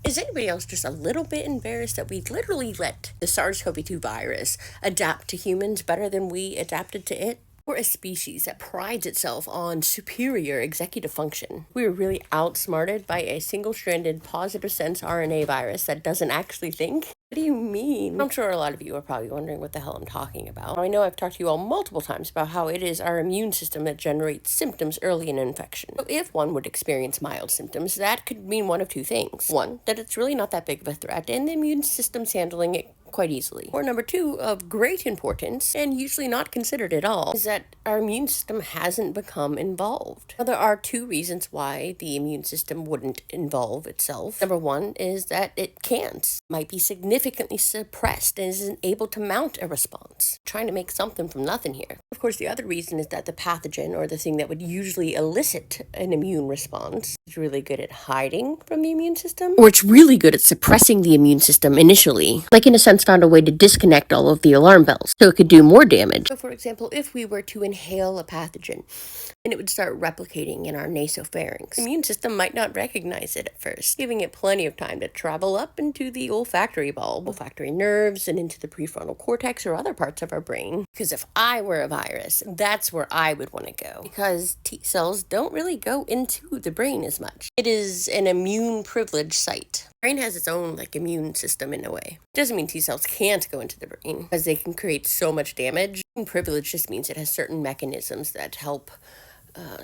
Is anybody else just a little bit embarrassed that we literally let the SARS-CoV-2 virus adapt to humans better than we adapted to it? We're a species that prides itself on superior executive function. We were really outsmarted by a single-stranded positive sense RNA virus that doesn't actually think. What do you mean? I'm sure a lot of you are probably wondering what the hell I'm talking about. I know I've talked to you all multiple times about how it is our immune system that generates symptoms early in an infection. So if one would experience mild symptoms, that could mean one of two things. One, that it's really not that big of a threat and the immune system's handling it quite easily. Or number two, of great importance, and usually not considered at all, is that our immune system hasn't become involved. Now, there are two reasons why the immune system wouldn't involve itself. Number one is that it can't, might be significantly suppressed and isn't able to mount a response. Trying to make something from nothing here. Of course, the other reason is that the pathogen, or the thing that would usually elicit an immune response, is really good at hiding from the immune system, or it's really good at suppressing the immune system initially, like in a sense found a way to disconnect all of the alarm bells so it could do more damage. So for example, if we were to inhale a pathogen and it would start replicating in our nasopharynx, the immune system might not recognize it at first, giving it plenty of time to travel up into the olfactory bulb, olfactory nerves, and into the prefrontal cortex or other parts of our brain. Because if I were a virus, that's where I would want to go, because T cells don't really go into the brain as much. It is an immune privileged site. The brain has its own immune system in a way. It doesn't mean T cells can't go into the brain, because they can create so much damage. Privilege just means it has certain mechanisms that help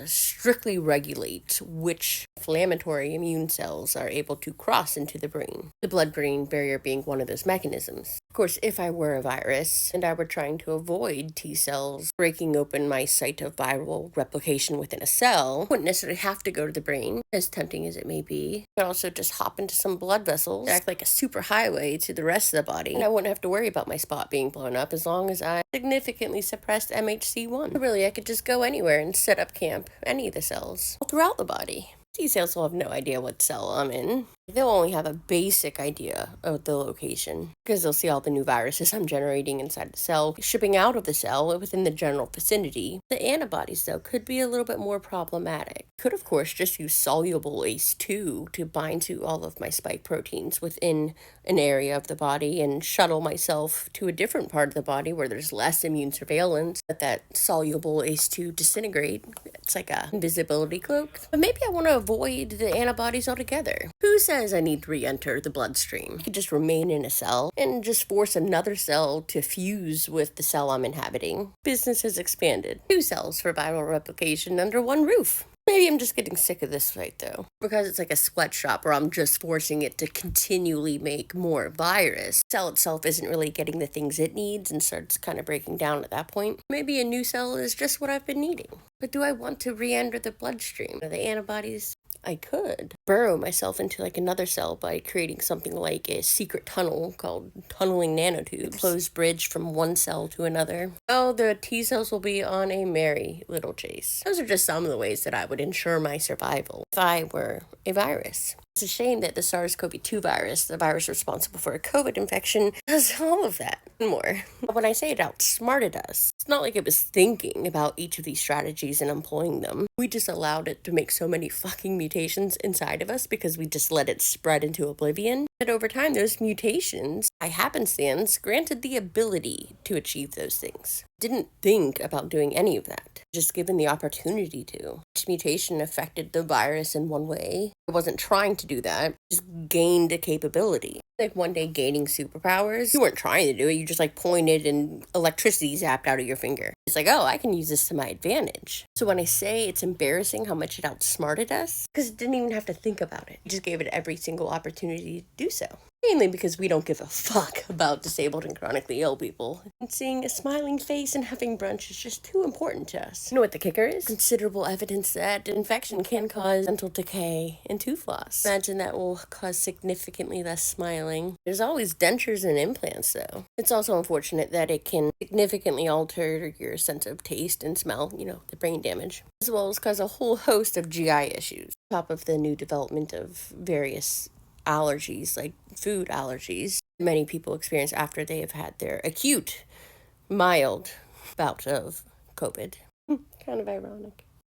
strictly regulate which inflammatory immune cells are able to cross into the brain. The blood-brain barrier being one of those mechanisms. Of course, if I were a virus and I were trying to avoid T cells breaking open my site of viral replication within a cell, I wouldn't necessarily have to go to the brain, as tempting as it may be. I could also just hop into some blood vessels, act like a super highway to the rest of the body, and I wouldn't have to worry about my spot being blown up as long as I significantly suppressed MHC1. Really, I could just go anywhere and set up camp, any of the cells, all throughout the body. T cells will have no idea what cell I'm in. They'll only have a basic idea of the location, because they'll see all the new viruses I'm generating inside the cell, shipping out of the cell within the general vicinity. The antibodies, though, could be a little bit more problematic. Could, of course, just use soluble ACE2 to bind to all of my spike proteins within an area of the body and shuttle myself to a different part of the body where there's less immune surveillance. Let that soluble ACE2 disintegrate. It's like a invisibility cloak. But maybe I want to avoid the antibodies altogether. Who says I need to re-enter the bloodstream? I could just remain in a cell and just force another cell to fuse with the cell I'm inhabiting. Business has expanded. 2 cells for viral replication under one roof. Maybe I'm just getting sick of this fight, though, because it's like a sweatshop where I'm just forcing it to continually make more virus. The cell itself isn't really getting the things it needs and starts kind of breaking down at that point. Maybe a new cell is just what I've been needing. But do I want to re-enter the bloodstream? Are the antibodies? I could burrow myself into another cell by creating something like a secret tunnel called tunneling nanotubes. A closed bridge from one cell to another. Oh, the T cells will be on a merry little chase. Those are just some of the ways that I would ensure my survival if I were a virus. It's a shame that the SARS-CoV-2 virus, the virus responsible for a COVID infection, does all of that and more. But when I say it outsmarted us, it's not like it was thinking about each of these strategies and employing them. We just allowed it to make so many fucking mutations inside of us because we just let it spread into oblivion. That over time, those mutations, by happenstance, granted the ability to achieve those things. Didn't think about doing any of that, just given the opportunity to. Each mutation affected the virus in one way. It wasn't trying to do that, just gained a capability. Like one day gaining superpowers. You weren't trying to do it, you just pointed and electricity zapped out of your finger. It's like, oh, I can use this to my advantage. So when I say it's embarrassing how much it outsmarted us, because it didn't even have to think about it. It just gave it every single opportunity to do so. Mainly because we don't give a fuck about disabled and chronically ill people. And seeing a smiling face and having brunch is just too important to us. You know what the kicker is? Considerable evidence that infection can cause dental decay and tooth loss. Imagine that will cause significantly less smiling. There's always dentures and implants, though. It's also unfortunate that it can significantly alter your sense of taste and smell, the brain damage, as well as cause a whole host of GI issues. On top of the new development of various allergies, like food allergies, many people experience after they have had their acute, mild bout of COVID. Kind of ironic.